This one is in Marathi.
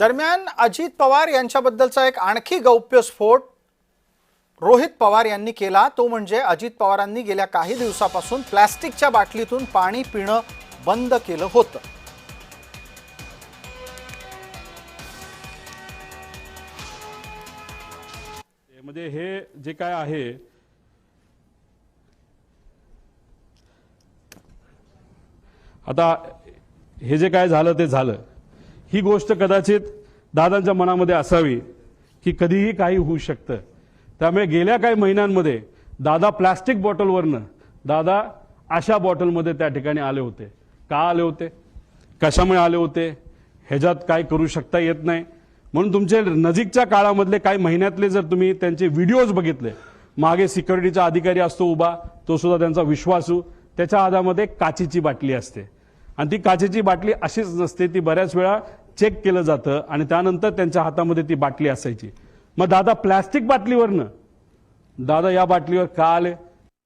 दरम्यान अजित पवार यांच्याबद्दलचा एक आणखी गौप्यस्फोट रोहित पवार यांनी केला। तो म्हणजे अजित पवारांनी गेल्या काही दिवसापासून प्लास्टिकच्या बाटलीतून पाणी पिणं बंद केलं होतं। म्हणजे हे जे काय आहे आता हे जे काय झालं ते झालं। ही गोष्ट कदाचित दादांच्या मनामध्ये असावी की कधीही काही होऊ शकतं। त्यामुळे गेल्या काही महिन्यांमध्ये दादा प्लास्टिक बॉटलवरनं दादा अशा बॉटलमध्ये त्या ठिकाणी आले होते। का आले होते, कशामुळे आले होते, ह्याच्यात काय करू शकता येत नाही। म्हणून तुमचे नजीकच्या काळामधले काही महिन्यातले जर तुम्ही त्यांचे व्हिडिओज बघितले, मागे सिक्युरिटीचा अधिकारी असतो उभा, तो सुद्धा त्यांचा विश्वासू, त्याच्या हातामध्ये काचेची बाटली असते आणि ती काचेची बाटली अशीच नसते, ती बऱ्याच वेळा चेक केलं जातं आणि त्यानंतर त्यांच्या हातामध्ये ती बाटली असायची। मग दादा प्लास्टिक बाटलीवरनं दादा या बाटलीवर का आले,